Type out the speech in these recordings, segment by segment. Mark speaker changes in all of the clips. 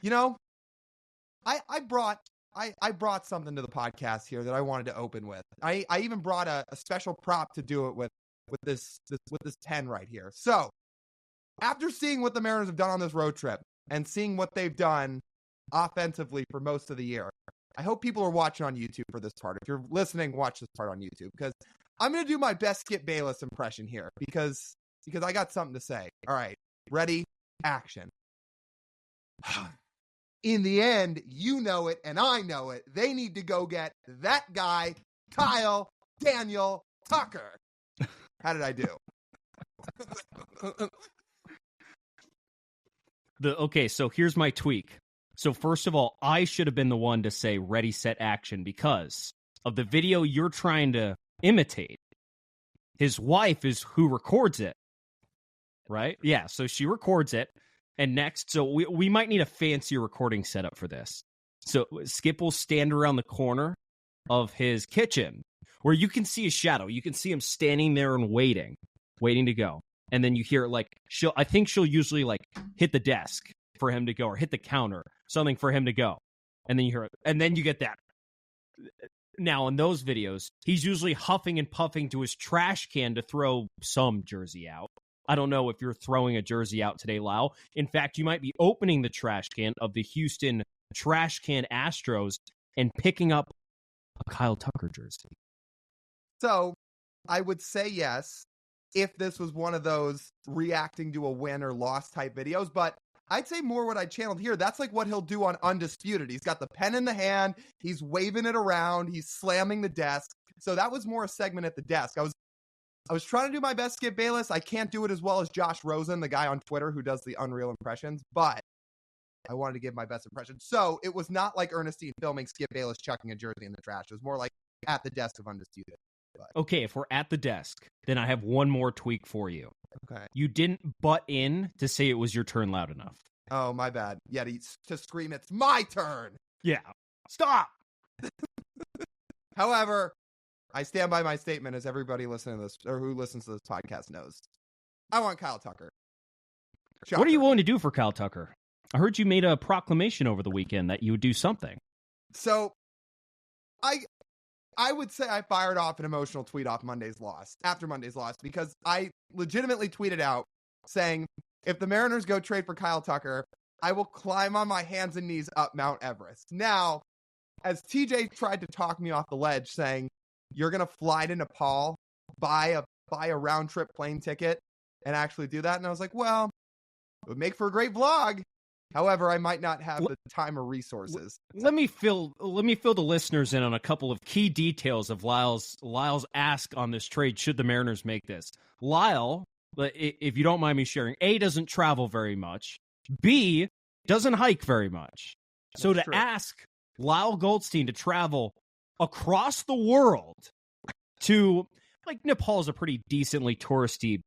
Speaker 1: You know, I brought something to the podcast here that I wanted to open with. I even brought a special prop to do it with this 10 right here. So after seeing what the Mariners have done on this road trip and seeing what they've done offensively for most of the year, I hope people are watching on YouTube for this part. If you're listening, watch this part on YouTube, because I'm going to do my best Skip Bayless impression here because I got something to say. All right, ready, action. In the end, you know it and I know it. They need to go get that guy, Kyle Daniel Tucker. How did I do?
Speaker 2: Okay, so here's my tweak. So first of all, I should have been the one to say ready, set, action because of the video you're trying to imitate. His wife is who records it, right? Yeah, so she records it. And next, so we might need a fancier recording setup for this. So Skip will stand around the corner of his kitchen where you can see his shadow. You can see him standing there and waiting to go. And then you hear like I think she'll usually like hit the desk for him to go or hit the counter, something for him to go. And then you hear it. And then you get that. Now, in those videos, he's usually huffing and puffing to his trash can to throw some jersey out. I don't know if you're throwing a jersey out today, Lyle. In fact, you might be opening the trash can of the Houston Trash Can Astros and picking up a Kyle Tucker jersey.
Speaker 1: So I would say yes if this was one of those reacting to a win or loss type videos, but I'd say more what I channeled here. That's like what he'll do on Undisputed. He's got the pen in the hand. He's waving it around. He's slamming the desk. So that was more a segment at the desk. I was trying to do my best Skip Bayless. I can't do it as well as Josh Rosen, the guy on Twitter who does the Unreal impressions, but I wanted to give my best impression. So it was not like Ernestine filming Skip Bayless chucking a jersey in the trash. It was more like at the desk of Undisputed. But.
Speaker 2: Okay, if we're at the desk, then I have one more tweak for you.
Speaker 1: Okay.
Speaker 2: You didn't butt in to say it was your turn loud enough.
Speaker 1: Oh, my bad. Yeah, to scream, it's my turn.
Speaker 2: Yeah. Stop.
Speaker 1: However, I stand by my statement, as everybody listening to this or who listens to this podcast knows. I want Kyle Tucker. Shocker.
Speaker 2: What are you willing to do for Kyle Tucker? I heard you made a proclamation over the weekend that you would do something.
Speaker 1: So I would say I fired off an emotional tweet after Monday's loss, because I legitimately tweeted out saying, if the Mariners go trade for Kyle Tucker, I will climb on my hands and knees up Mount Everest. Now, as TJ tried to talk me off the ledge saying, you're going to fly to Nepal, buy a round trip plane ticket and actually do that. And I was like, well, it would make for a great vlog. However, I might not have the time or resources.
Speaker 2: Let me fill the listeners in on a couple of key details of Lyle's ask on this trade should the Mariners make this. Lyle, if you don't mind me sharing, A, doesn't travel very much. B, doesn't hike very much. So to ask Lyle Goldstein to travel across the world to, like, Nepal is a pretty decently touristy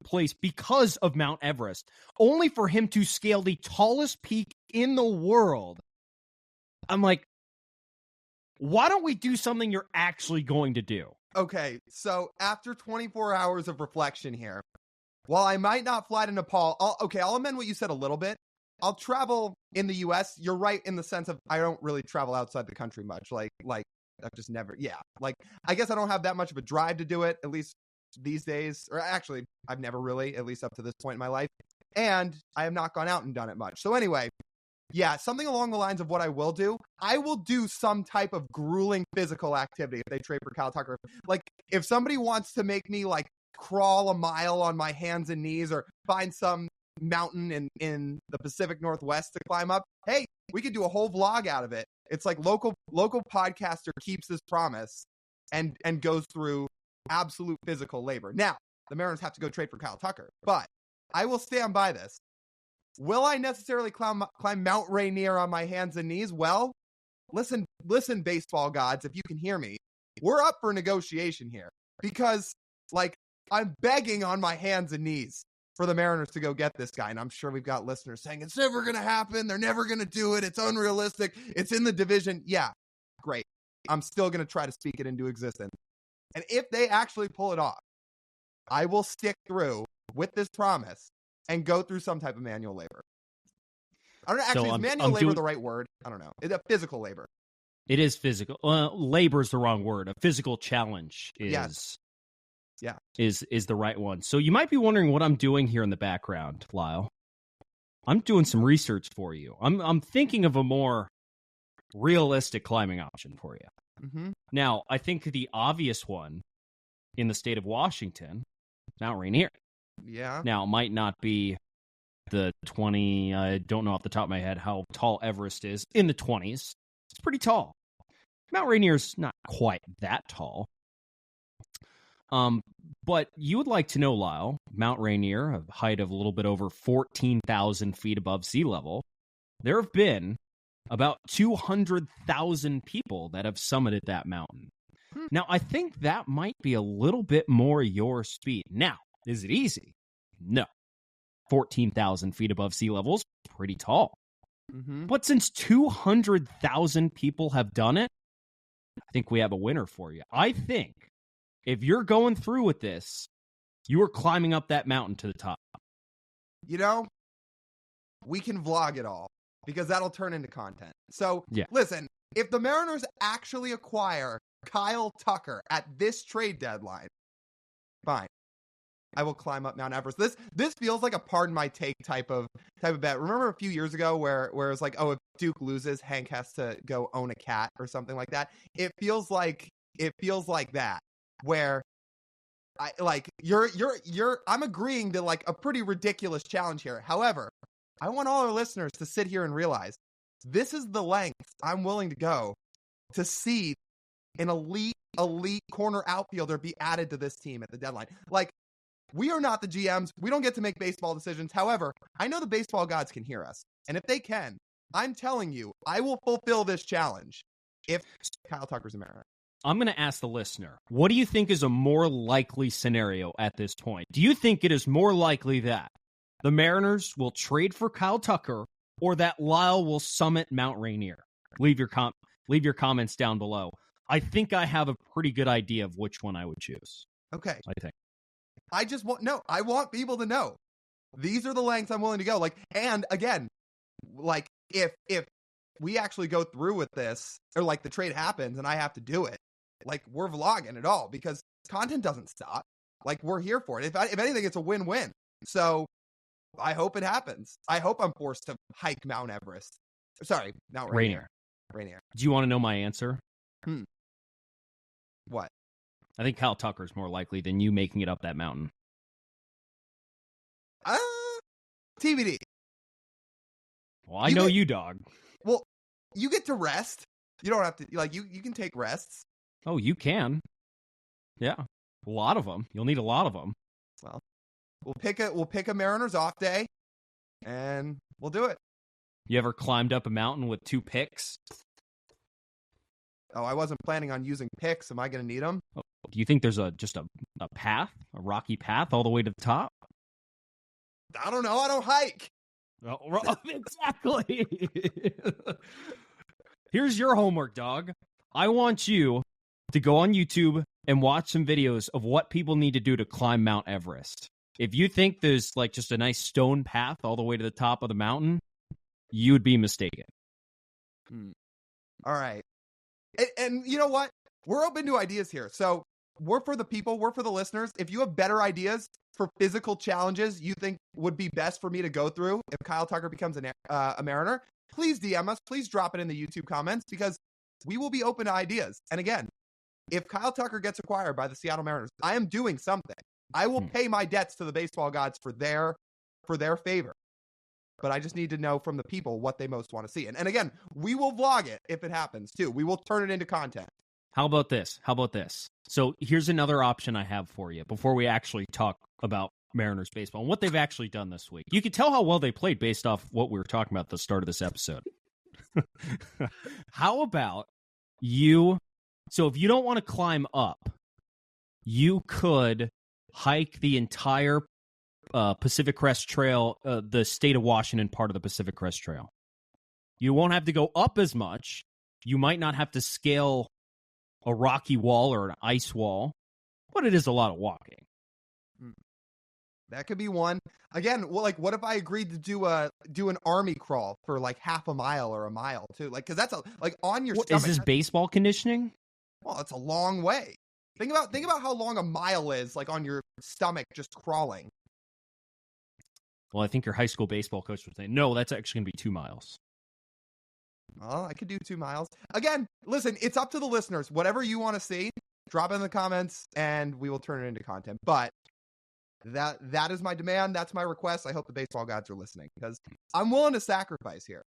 Speaker 2: place because of Mount Everest, only for him to scale the tallest peak in the world. I'm like, why don't we do something you're actually going to do?
Speaker 1: Okay, so after 24 hours of reflection here, while I might not fly to Nepal, I'll amend what you said a little bit. I'll travel in the U.S. You're right in the sense of I don't really travel outside the country much. Like I've just never, like, I guess I don't have that much of a drive to do it, at least these days. Or actually, I've never really, at least up to this point in my life. And I have not gone out and done it much. So anyway, yeah, something along the lines of what I will do. I will do some type of grueling physical activity if they trade for Kyle Tucker. Like, if somebody wants to make me, like, crawl a mile on my hands and knees or find some mountain in the Pacific Northwest to climb up, hey, we could do a whole vlog out of it. It's like local podcaster keeps his promise and goes through absolute physical labor. Now, the Mariners have to go trade for Kyle Tucker, but I will stand by this. Will I necessarily climb Mount Rainier on my hands and knees? Well, listen, baseball gods, if you can hear me, we're up for negotiation here because, like, I'm begging on my hands and knees for the Mariners to go get this guy. And I'm sure we've got listeners saying it's never going to happen. They're never going to do it. It's unrealistic. It's in the division. Yeah, great. I'm still going to try to speak it into existence. And if they actually pull it off, I will stick through with this promise and go through some type of manual labor. I don't know. Actually,
Speaker 2: So
Speaker 1: is manual labor the right word? I don't know. It's a physical labor.
Speaker 2: It is physical. Labor is the wrong word. A physical challenge
Speaker 1: Yes. Yeah.
Speaker 2: is the right one. So you might be wondering what I'm doing here in the background, Lyle. I'm doing some research for you. I'm thinking of a more realistic climbing option for you.
Speaker 1: Mm-hmm.
Speaker 2: Now, I think the obvious one in the state of Washington, Mount Rainier.
Speaker 1: Yeah.
Speaker 2: Now, it might not be the 20, I don't know off the top of my head how tall Everest is, in the 20s. It's pretty tall. Mount Rainier's not quite that tall. But you would like to know, Lyle, Mount Rainier, a height of a little bit over 14,000 feet above sea level, there have been about 200,000 people that have summited that mountain. Now, I think that might be a little bit more your speed. Now, is it easy? No. 14,000 feet above sea level is pretty tall.
Speaker 1: Mm-hmm.
Speaker 2: But since 200,000 people have done it, I think we have a winner for you. I think if you're going through with this, you are climbing up that mountain to the top.
Speaker 1: You know, we can vlog it all because that'll turn into content. So, Listen, if the Mariners actually acquire Kyle Tucker at this trade deadline, fine. I will climb up Mount Everest. This feels like a pardon my take type of bet. Remember a few years ago where it was like, oh, if Duke loses, Hank has to go own a cat or something like that. It feels like that, where I like I'm agreeing to like a pretty ridiculous challenge here. However, I want all our listeners to sit here and realize this is the lengths I'm willing to go to see an elite corner outfielder be added to this team at the deadline. Like, we are not the GMs. We don't get to make baseball decisions. However, I know the baseball gods can hear us. And if they can, I'm telling you, I will fulfill this challenge if Kyle Tucker's a Mariner.
Speaker 2: I'm going to ask the listener, what do you think is a more likely scenario at this point? Do you think it is more likely that the Mariners will trade for Kyle Tucker or that Lyle will summit Mount Rainier? Leave your comments down below. I think I have a pretty good idea of which one I would choose.
Speaker 1: Okay.
Speaker 2: I think.
Speaker 1: I want people to know these are the lengths I'm willing to go. Like, and again, like if we actually go through with this or like the trade happens and I have to do it, like we're vlogging it all because content doesn't stop. Like we're here for it. If anything, it's a win-win. So I hope it happens. I hope I'm forced to hike Mount Everest. Sorry, Mount Rainier. Rainier.
Speaker 2: Do you want to know my answer?
Speaker 1: What?
Speaker 2: I think Kyle Tucker's more likely than you making it up that mountain.
Speaker 1: TBD.
Speaker 2: Well, I know you, dog.
Speaker 1: Well, you get to rest. You don't have to, like, you can take rests.
Speaker 2: Oh, you can. Yeah. A lot of them. You'll need a lot of them.
Speaker 1: Well, we'll pick a Mariners off day, and we'll do it.
Speaker 2: You ever climbed up a mountain with 2 picks?
Speaker 1: Oh, I wasn't planning on using picks. Am I going to need them?
Speaker 2: Oh, do you think there's just a path, a rocky path all the way to the top?
Speaker 1: I don't know. I don't hike.
Speaker 2: Oh, exactly. Here's your homework, dog. I want you to go on YouTube and watch some videos of what people need to do to climb Mount Everest. If you think there's like just a nice stone path all the way to the top of the mountain, you would be mistaken.
Speaker 1: All right. And you know what? We're open to ideas here. So we're for the people. We're for the listeners. If you have better ideas for physical challenges you think would be best for me to go through if Kyle Tucker becomes a Mariner, please DM us. Please drop it in the YouTube comments because we will be open to ideas. And again, if Kyle Tucker gets acquired by the Seattle Mariners, I am doing something. I will pay my debts to the baseball gods for their favor. But I just need to know from the people what they most want to see. And again, we will vlog it if it happens too. We will turn it into content.
Speaker 2: How about this? So here's another option I have for you before we actually talk about Mariners baseball and what they've actually done this week. You can tell how well they played based off what we were talking about at the start of this episode. How about you? So if you don't want to climb up, you could hike the entire Pacific Crest Trail, the state of Washington part of the Pacific Crest Trail. You won't have to go up as much. You might not have to scale a rocky wall or an ice wall, but it is a lot of walking.
Speaker 1: That could be one. Again, well, like, what if I agreed to do an army crawl for like half a mile or a mile too? Like, because that's like on your
Speaker 2: What,
Speaker 1: stomach.
Speaker 2: is this baseball conditioning?
Speaker 1: Well, it's a long way. Think about how long a mile is, like on your stomach just crawling.
Speaker 2: Well, I think your high school baseball coach would say, no, that's actually going to be 2 miles.
Speaker 1: Well, I could do 2 miles. Again, listen, it's up to the listeners. Whatever you want to see, drop it in the comments, and we will turn it into content. But that is my demand. That's my request. I hope the baseball gods are listening because I'm willing to sacrifice here.